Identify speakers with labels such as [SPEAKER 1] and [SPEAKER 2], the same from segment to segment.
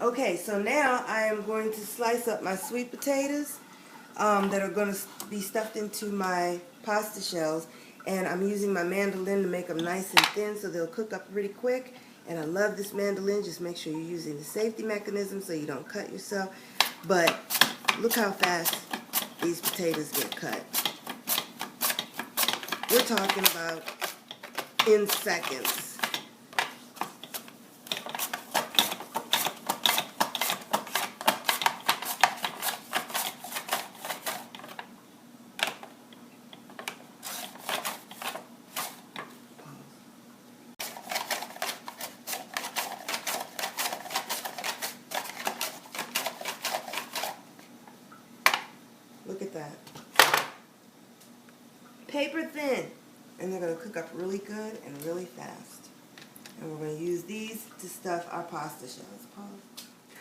[SPEAKER 1] Okay, so now I am going to slice up my sweet potatoes that are going to be stuffed into my pasta shells. And I'm using my mandolin to make them nice and thin so they'll cook up pretty quick. And I love this mandolin. Just make sure you're using the safety mechanism so you don't cut yourself. But look how fast these potatoes get cut. We're talking about in seconds. Look at that. Paper thin. And they're going to cook up really good and really fast. And we're going to use these to stuff our pasta shells.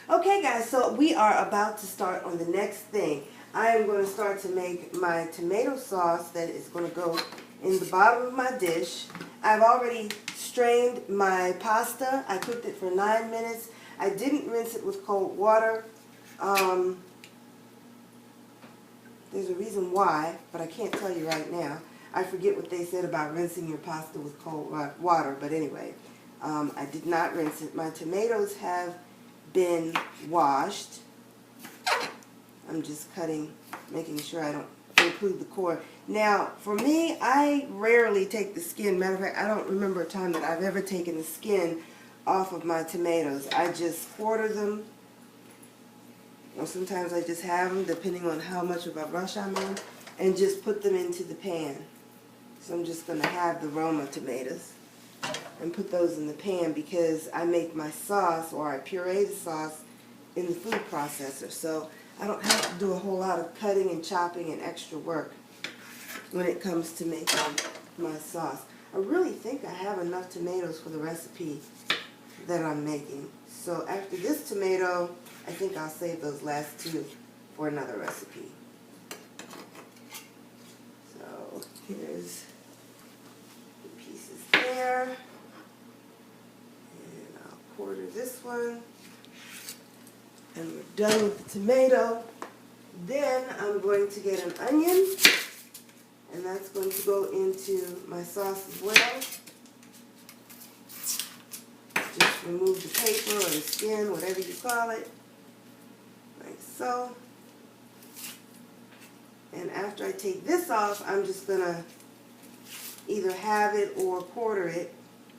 [SPEAKER 1] Okay guys, so we are about to start on the next thing. I am going to start to make my tomato sauce that is going to go in the bottom of my dish. I've already strained my pasta. I cooked it for 9 minutes. I didn't rinse it with cold water. There's a reason why, but I can't tell you right now. I forget what they said about rinsing your pasta with cold water, but anyway, I did not rinse it. My tomatoes have been washed. I'm just cutting, making sure I don't include the core. Now, for me, I rarely take the skin. Matter of fact, I don't remember a time that I've ever taken the skin off of my tomatoes. I just quarter them. Or sometimes I just have them, depending on how much of a rush I'm in, and just put them into the pan. So I'm just going to have the Roma tomatoes and put those in the pan because I make my sauce, or I puree the sauce, in the food processor. So I don't have to do a whole lot of cutting and chopping and extra work when it comes to making my sauce. I really think I have enough tomatoes for the recipe that I'm making. So after this tomato, I think I'll save those last two for another recipe. So here's the pieces there. And I'll quarter this one. And we're done with the tomato. Then I'm going to get an onion. And that's going to go into my sauce as well. Just remove the paper or the skin, whatever you call it, like so. And after I take this off, I'm just going to either have it or quarter it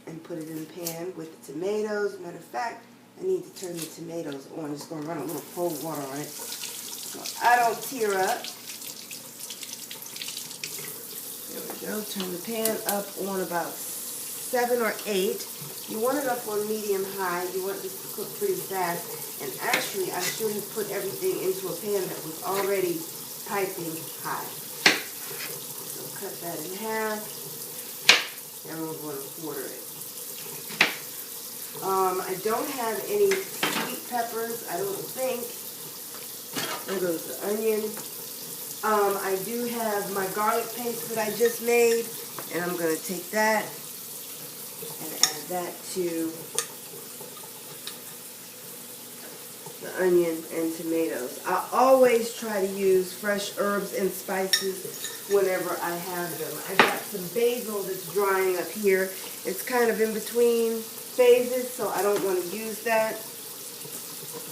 [SPEAKER 1] and put it in the pan with the tomatoes. Matter of fact, I need to turn the tomatoes on. I'm just going to run a little cold water on it so I don't tear up. There we go. Turn the pan up on about 7 or 8. You want it up on medium-high. You want this to cook pretty fast. And actually, I shouldn't put everything into a pan that was already piping hot. So cut that in half. And we're going to quarter it. I don't have any sweet peppers, I don't think. There goes the onion. I do have my garlic paste that I just made. And I'm going to take that and add that to the onion and tomatoes. I always try to use fresh herbs and spices whenever I have them. I got some basil that's drying up here. It's kind of in between phases, so I don't want to use that.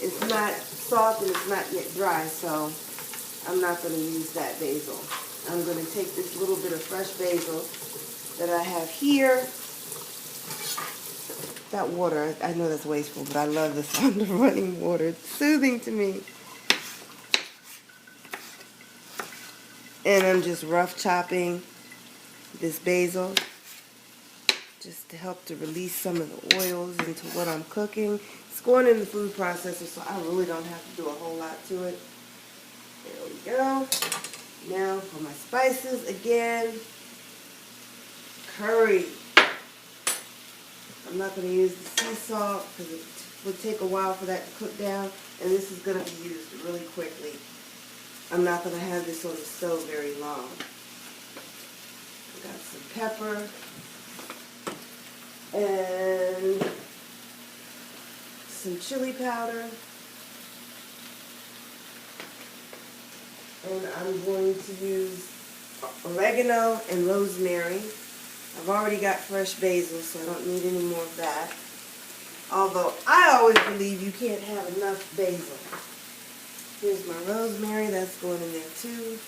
[SPEAKER 1] It's not soft and it's not yet dry, so I'm not going to use that basil. I'm going to take this little bit of fresh basil that I have here. That water, I know that's wasteful, but I love the sound of running water. It's soothing to me. And I'm just rough chopping this basil just to help to release some of the oils into what I'm cooking. It's going in the food processor, so I really don't have to do a whole lot to it. There we go. Now for my spices again. Curry. I'm not going to use the sea salt because it would take a while for that to cook down, and this is going to be used really quickly. I'm not going to have this on the stove very long. I got some pepper and some chili powder. And I'm going to use oregano and rosemary. I've already got fresh basil, so I don't need any more of that. Although I always believe you can't have enough basil. Here's my rosemary, that's going in there too.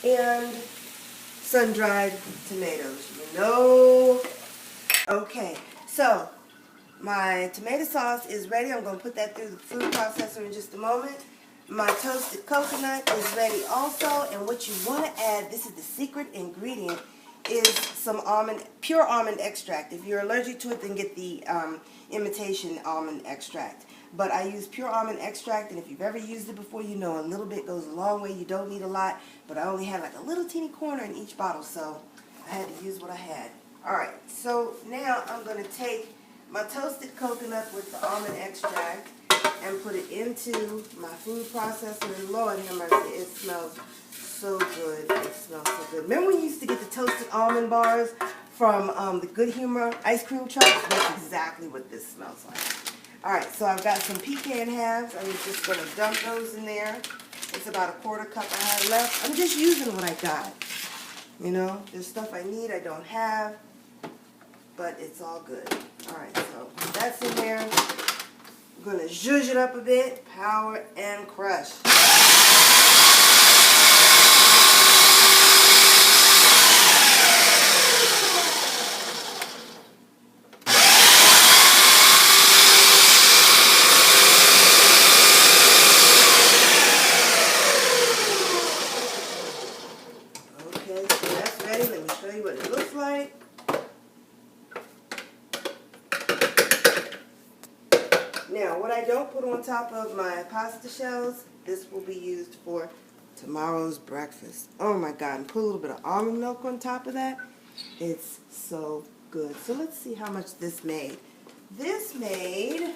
[SPEAKER 1] And sun-dried tomatoes, you know. Okay, so my tomato sauce is ready. I'm going to put that through the food processor in just a moment. My toasted coconut is ready also. And what you want to add, this is the secret ingredient, is some pure almond extract. If you're allergic to it, then get the imitation almond extract. But I use pure almond extract, and if you've ever used it before, you know a little bit goes a long way. You don't need a lot, but I only had like a little teeny corner in each bottle, so I had to use what I had. Alright, so now I'm going to take my toasted coconut with the almond extract and put it into my food processor, and Lord have mercy, it smells so good. It smells so good. Remember when you used to get the toasted almond bars from the Good Humor ice cream trucks? That's exactly what this smells like. Alright, so I've got some pecan halves. I'm just going to dump those in there. It's about a 1/4 cup I have left. I'm just using what I got. You know, there's stuff I need I don't have, but it's all good. Alright, so that's in there. I'm going to zhuzh it up a bit, power and crush. Okay, so that's ready. Let me show you what it looks like. Now, what I don't put on top of my pasta shells, this will be used for tomorrow's breakfast. Oh my God, and put a little bit of almond milk on top of that. It's so good. So let's see how much this made. This made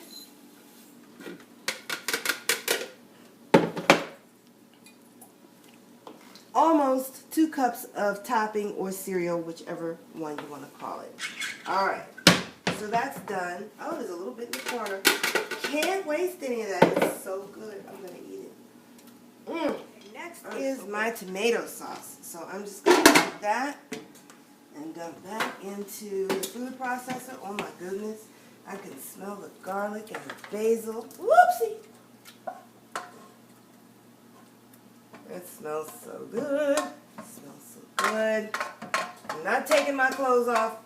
[SPEAKER 1] almost 2 cups of topping or cereal, whichever one you want to call it. Alright, so that's done. Oh, there's a little bit in the corner. Can't waste any of that. It's so good. I'm going to eat it. Next is my tomato sauce. So I'm just going to take that and dump that into the food processor. Oh my goodness. I can smell the garlic and the basil. Whoopsie! It smells so good. It smells so good. I'm not taking my clothes off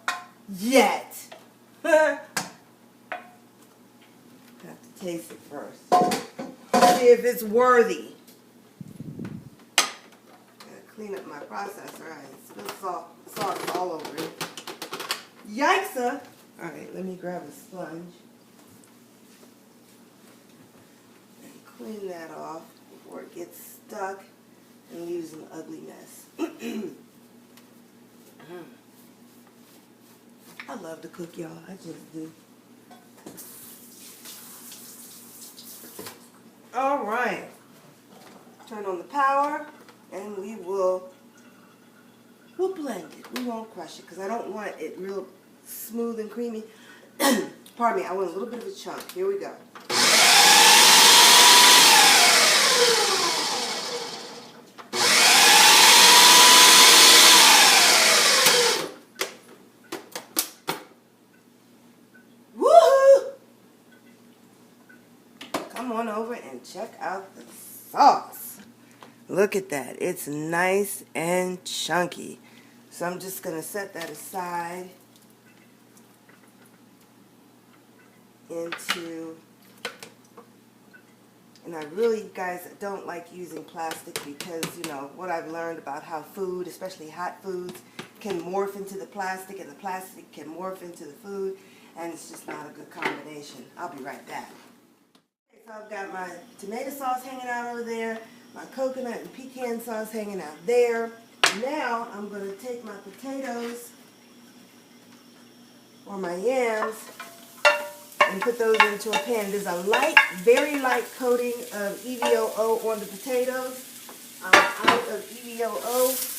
[SPEAKER 1] yet. Have to taste it first. See if it's worthy. Gotta clean up my processor. I spilled sauce all over it. Yikes! Alright, let me grab a sponge and clean that off before it gets stuck and leaves an ugly mess. I love to cook, y'all. I just do. Alright. Turn on the power and we'll blend it. We won't crush it because I don't want it real smooth and creamy. Pardon me, I want a little bit of a chunk. Here we go. Woohoo! Come on over and check out the sauce. Look at that. It's nice and chunky. So I'm just going to set that aside into, and I really, guys, don't like using plastic because, you know, what I've learned about how food, especially hot foods, can morph into the plastic and the plastic can morph into the food, and it's just not a good combination. I'll be right back. Okay, so I've got my tomato sauce hanging out over there, my coconut and pecan sauce hanging out there. Now I'm going to take my potatoes or my yams and put those into a pan. There's a light, very light coating of EVOO on the potatoes. I'm out of EVOO.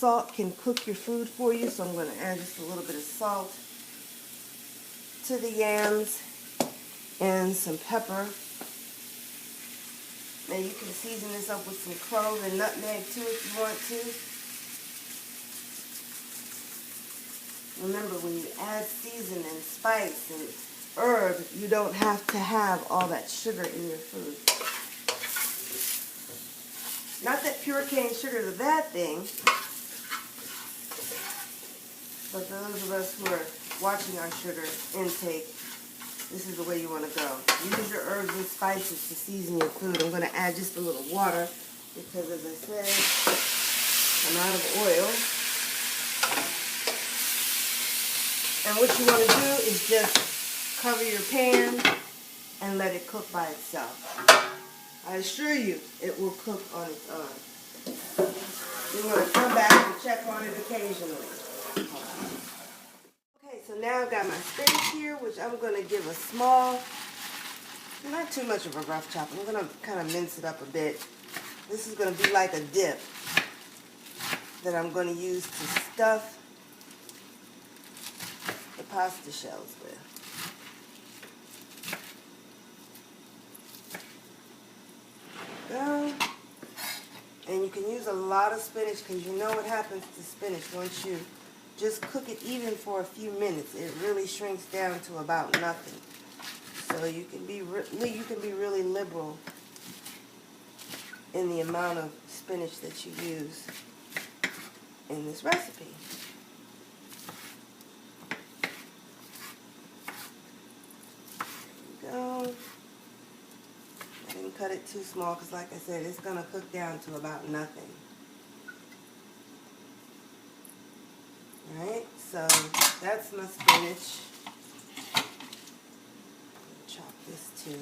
[SPEAKER 1] salt can cook your food for you, so I'm going to add just a little bit of salt to the yams and some pepper. Now you can season this up with some clove and nutmeg too if you want to. Remember, when you add season and spice and herb, you don't have to have all that sugar in your food. Not that pure cane sugar is a bad thing, but those of us who are watching our sugar intake, this is the way you want to go. Use your herbs and spices to season your food. I'm going to add just a little water because, as I said, I'm out of oil. And what you want to do is just cover your pan and let it cook by itself. I assure you, it will cook on its own. You want to come back and check on it occasionally. Okay, so now I've got my spinach here, which I'm going to give a small, not too much of a rough chop. I'm going to kind of mince it up a bit. This is going to be like a dip that I'm going to use to stuff the pasta shells with. Go. And you can use a lot of spinach because you know what happens to spinach once you just cook it even for a few minutes. It really shrinks down to about nothing. So you can be really liberal in the amount of spinach that you use in this recipe. There we go. I didn't cut it too small because, like I said, it's going to cook down to about nothing. Alright, so that's my spinach. Chop this too.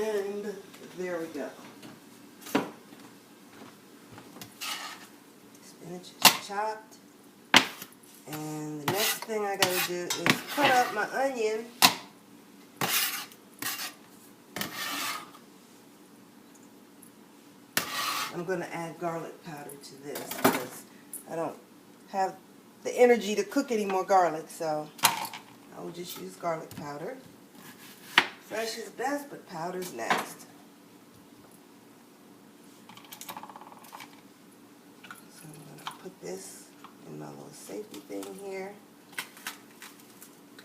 [SPEAKER 1] And there we go. Spinach is chopped. And the next thing I gotta do is cut up my onion. I'm gonna add garlic powder to this because I don't have the energy to cook any more garlic, so I will just use garlic powder. Fresh is best, but powder's next. So I'm going to put this in my little safety thing here.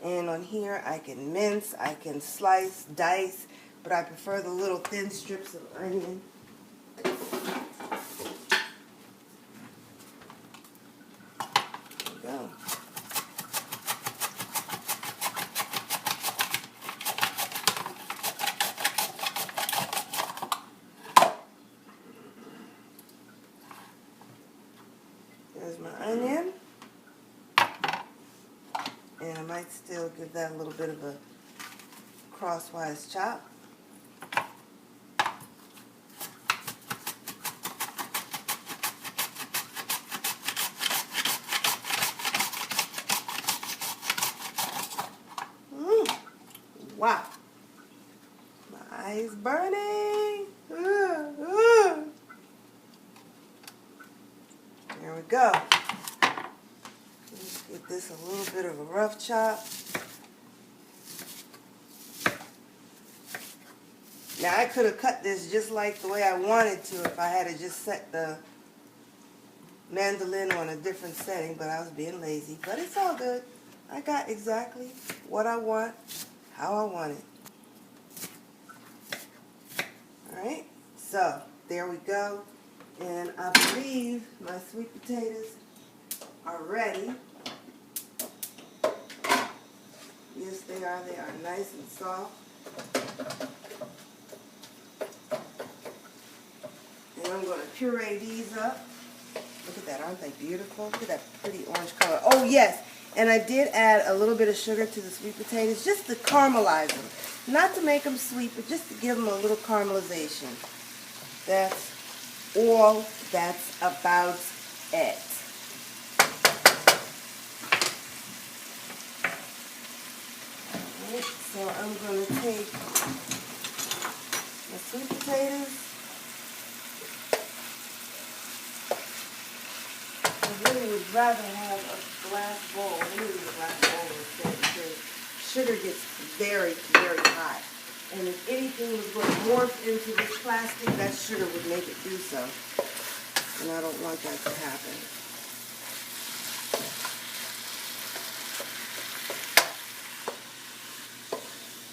[SPEAKER 1] And on here I can mince, I can slice, dice, but I prefer the little thin strips of onion. There we go. There's my onion, and I might still give that a little bit of a crosswise chop. Wow, my eye is burning. There we go. Let's give this a little bit of a rough chop. Now I could have cut this just like the way I wanted to if I had just set the mandolin on a different setting, but I was being lazy. But it's all good. I got exactly what I want, how I want it. Alright, so there we go. And I believe my sweet potatoes are ready. Yes, they are. They are nice and soft. And I'm going to puree these up. Look at that. Aren't they beautiful? Look at that pretty orange color. Oh, yes. And I did add a little bit of sugar to the sweet potatoes just to caramelize them. Not to make them sweet, but just to give them a little caramelization. That's all. That's about it. Alright, so I'm going to take my sweet potatoes. I really would rather have a glass bowl. I need a glass bowl instead because sugar gets very, very hot. And if anything was going to morph into this plastic, that sugar would make it do so. And I don't want that to happen.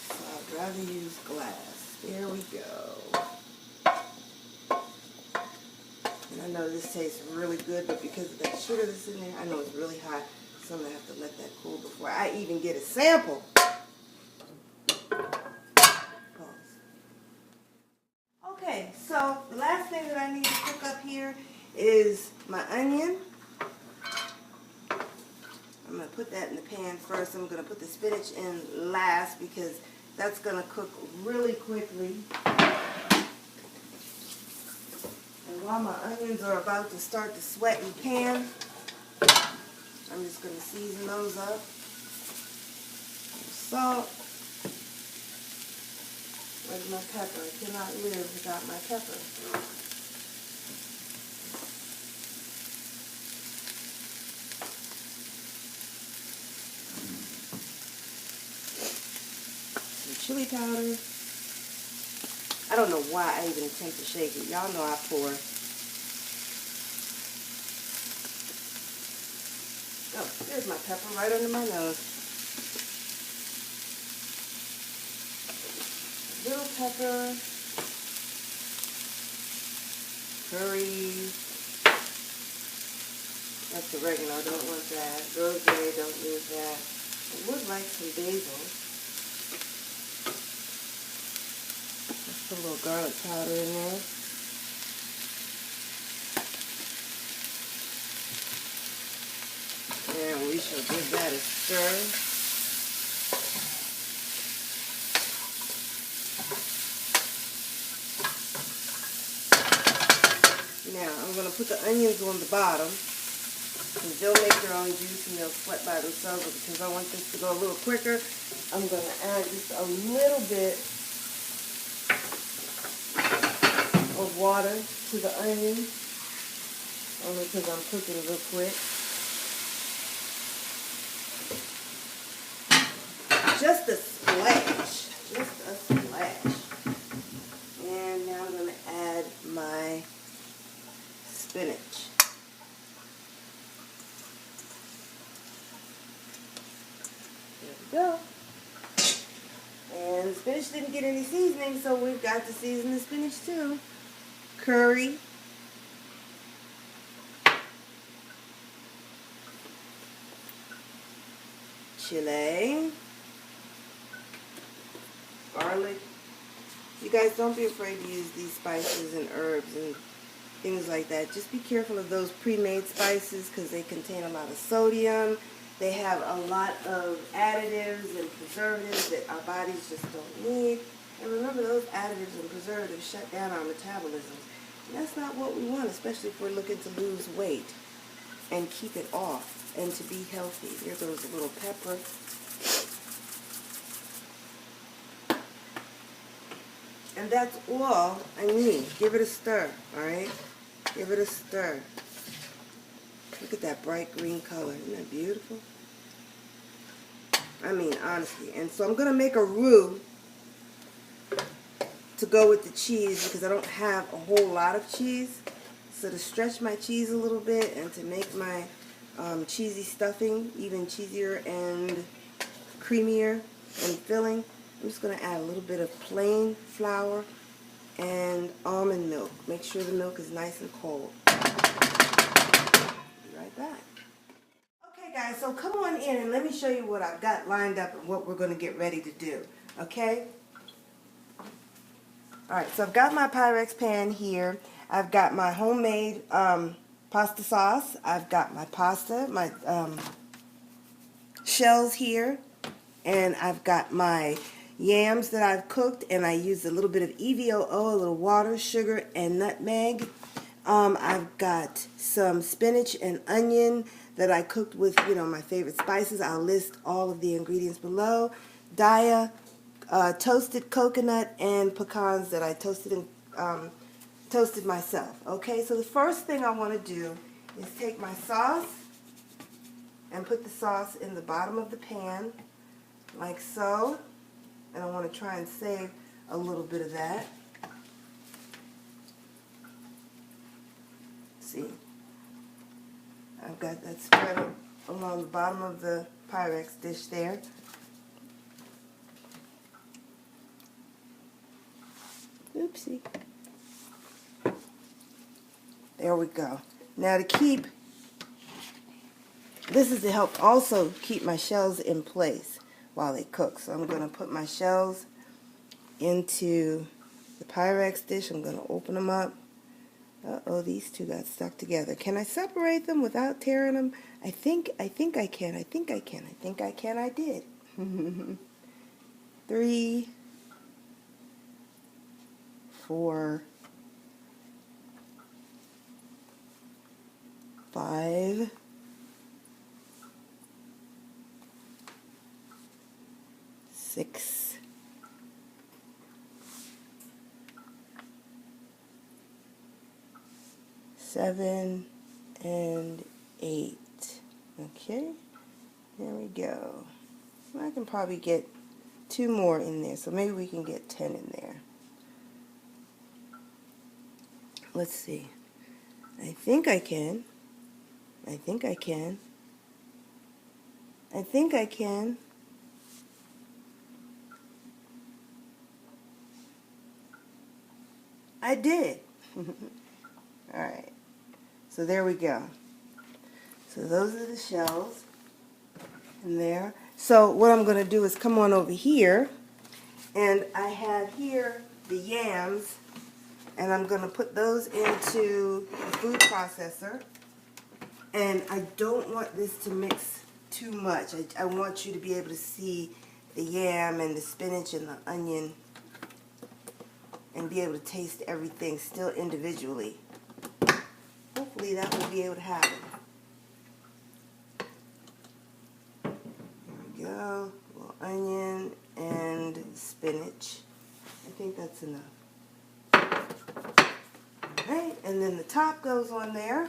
[SPEAKER 1] So I'd rather use glass. There we go. And I know this tastes really good, but because of that sugar that's in there, I know it's really hot. So I'm going to have to let that cool before I even get a sample. Okay, so the last thing that I need to cook up here is my onion. I'm going to put that in the pan first. I'm going to put the spinach in last because that's going to cook really quickly. And while my onions are about to start to sweat in the pan, I'm just going to season those up. Salt. Where's my pepper? I cannot live without my pepper. Some chili powder. I don't know why I even attempt to shake it. Y'all know I pour. Oh, there's my pepper right under my nose. Little pepper, curry, that's oregano, don't want that. Rosemary, don't use that. I would like some basil. Let's put a little garlic powder in there. And we shall give that a stir. Now, I'm going to put the onions on the bottom, because they'll make their own juice and they'll sweat by themselves, but because I want this to go a little quicker, I'm going to add just a little bit of water to the onion, only because I'm cooking real quick. Just a splash, just a splash. And now I'm going to add my spinach. There we go. And the spinach didn't get any seasoning, so we've got to season the spinach too. Curry. Chili. Garlic. You guys, don't be afraid to use these spices and herbs and things like that. Just be careful of those pre-made spices because they contain a lot of sodium. They have a lot of additives and preservatives that our bodies just don't need. And remember, those additives and preservatives shut down our metabolism. And that's not what we want, especially if we're looking to lose weight and keep it off and to be healthy. There goes a little pepper. And that's all I need. Give it a stir, all right? Give it a stir. Look at that bright green color. Isn't that beautiful? I mean, honestly. And so I'm going to make a roux to go with the cheese because I don't have a whole lot of cheese. So to stretch my cheese a little bit and to make my cheesy stuffing even cheesier and creamier and filling, I'm just going to add a little bit of plain flour and almond milk. Make sure the milk is nice and cold. Be right back. Okay guys, so come on in and let me show you what I've got lined up and what we're going to get ready to do. Okay? Alright, so I've got my Pyrex pan here. I've got my homemade pasta sauce. I've got my pasta, my shells here. And I've got my yams that I've cooked, and I used a little bit of EVOO, a little water, sugar, and nutmeg. I've got some spinach and onion that I cooked with, my favorite spices. I'll list all of the ingredients below. Daya, toasted coconut, and pecans that I toasted myself. Okay, so the first thing I want to do is take my sauce and put the sauce in the bottom of the pan, like so. And I want to try and save a little bit of that. See, I've got that spread along the bottom of the Pyrex dish there. Oopsie. There we go. Now this is to help also keep my shells in place while they cook. So I'm going to put my shells into the Pyrex dish. I'm going to open them up. Uh-oh, these two got stuck together. Can I separate them without tearing them? I think I can. I did. 3, 4, 5, 6, 7, and 8. Okay, there we go. I can probably get 2 more in there, so maybe we can get 10 in there. Let's see. I think I can. I did. Alright. So there we go. So those are the shells in there. So what I'm going to do is come on over here, and I have here the yams, and I'm going to put those into the food processor. And I don't want this to mix too much. I want you to be able to see the yam and the spinach and the onion and be able to taste everything still individually. Hopefully that will be able to happen. There we go. A little onion and spinach. I think that's enough. Alright, and then the top goes on there.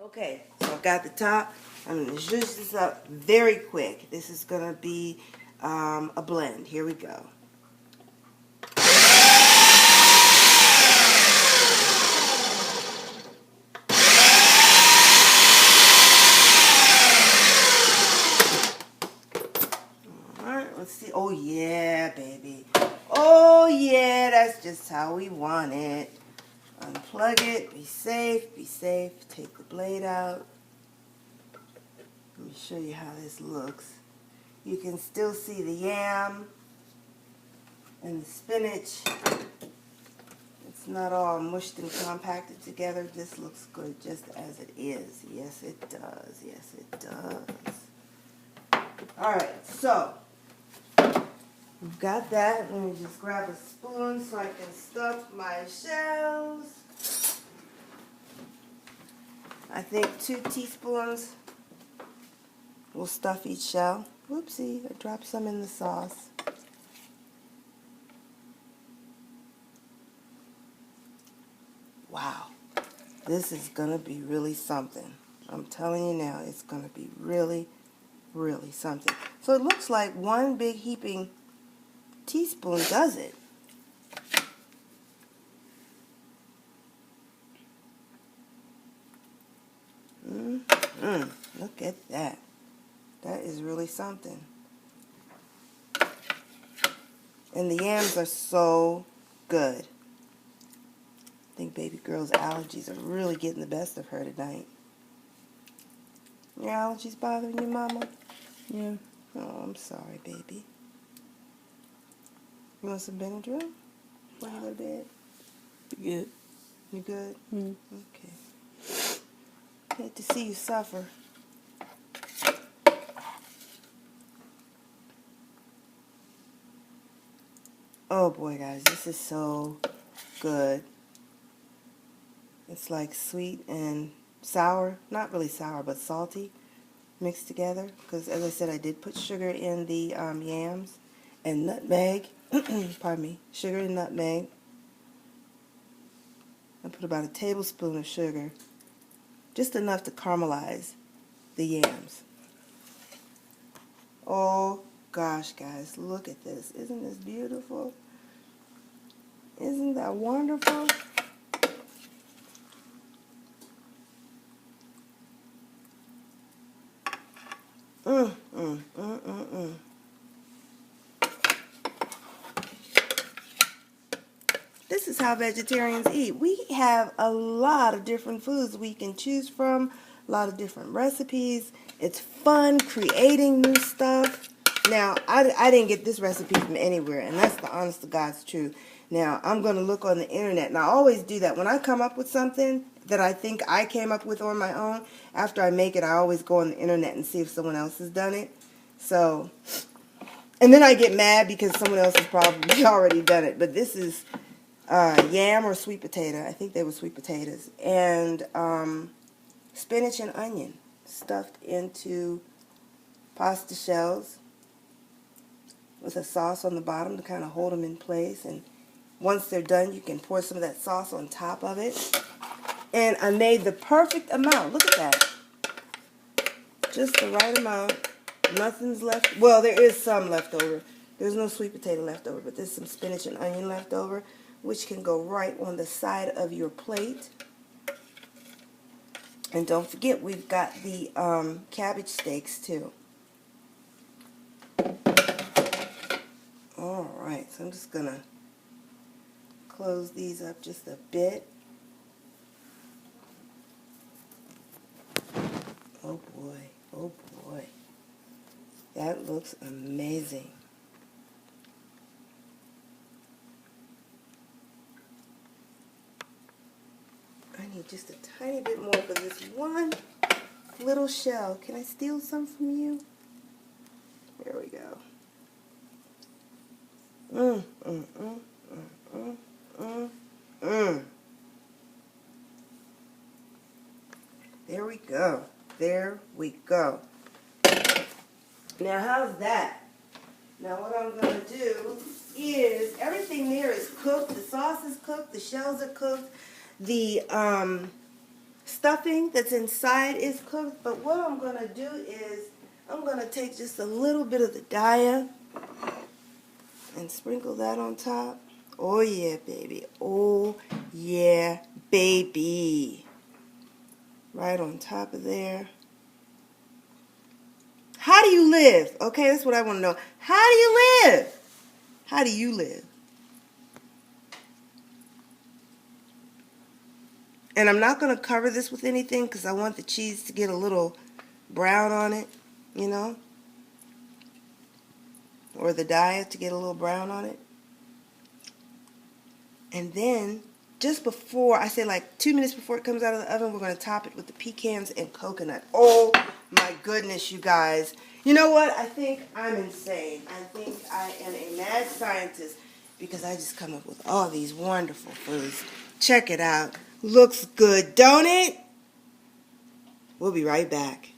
[SPEAKER 1] Okay, so I've got the top. I'm going to zhuzh this up very quick. This is going to be a blend. Here we go. Alright, let's see. Oh yeah, baby. Oh yeah, that's just how we want it. Unplug it. Be safe. Take the blade out. Let me show you how this looks. You can still see the yam and the spinach. It's not all mushed and compacted together. This looks good just as it is. Yes, it does. Yes, it does. Alright, so we've got that. Let me just grab a spoon so I can stuff my shells. I think 2 teaspoons will stuff each shell. Whoopsie, I dropped some in the sauce. Wow, this is gonna be really something. I'm telling you now, it's gonna be really, really something. So it looks like 1 big heaping teaspoon does it. Look at that. That is really something. And the yams are so good. I think baby girl's allergies are really getting the best of her tonight. Your allergies bothering you, Mama?
[SPEAKER 2] Yeah.
[SPEAKER 1] Oh, I'm sorry, baby. You want some Benadryl before you go to bed?
[SPEAKER 2] You good?
[SPEAKER 1] You good?
[SPEAKER 2] Mm.
[SPEAKER 1] Okay. Hate to see you suffer. Oh boy, guys, this is so good. It's like sweet and sour. Not really sour, but salty mixed together. Because as I said, I did put sugar in the yams and nutmeg. Pardon me. Sugar and nutmeg. I put about a tablespoon of sugar. Just enough to caramelize the yams. Oh gosh, guys, look at this. Isn't this beautiful? Isn't that wonderful? Mm, mm, mm, mm, mm. This is how vegetarians eat. We have a lot of different foods we can choose from, a lot of different recipes. It's fun creating new stuff. Now, I didn't get this recipe from anywhere, and that's the honest to God's truth. Now, I'm going to look on the internet, and I always do that. When I come up with something that I think I came up with on my own, after I make it, I always go on the internet and see if someone else has done it. So, and then I get mad because someone else has probably already done it. But this is yam or sweet potato. I think they were sweet potatoes. And spinach and onion stuffed into pasta shells with a sauce on the bottom to kind of hold them in place. And once they're done, you can pour some of that sauce on top of it. And I made the perfect amount. Look at that. Just the right amount. Nothing's left. Well, there is some left over. There's no sweet potato left over, but there's some spinach and onion left over, which can go right on the side of your plate. And don't forget, we've got the cabbage steaks too. Alright, so I'm just going to close these up just a bit. Oh boy, oh boy. That looks amazing. I need just a tiny bit more for this one little shell. Can I steal some from you? There we go. Mm, mm, mm, mm, mm, mm. There we go. There we go. Now, how's that? Now, what I'm going to do is, everything there is cooked. The sauce is cooked. The shells are cooked. The stuffing that's inside is cooked. But what I'm going to do is, I'm going to take just a little bit of the daya and sprinkle that on top. Oh, yeah, baby. Oh, yeah, baby. Right on top of there. How do you live? Okay, that's what I want to know. How do you live? How do you live? And I'm not going to cover this with anything because I want the cheese to get a little brown on it, you know? Or the dye to get a little brown on it. And then, just before, I say like 2 minutes before it comes out of the oven, we're going to top it with the pecans and coconut. Oh my goodness, you guys. You know what? I think I'm insane. I think I am a mad scientist because I just come up with all these wonderful foods. Check it out. Looks good, don't it? We'll be right back.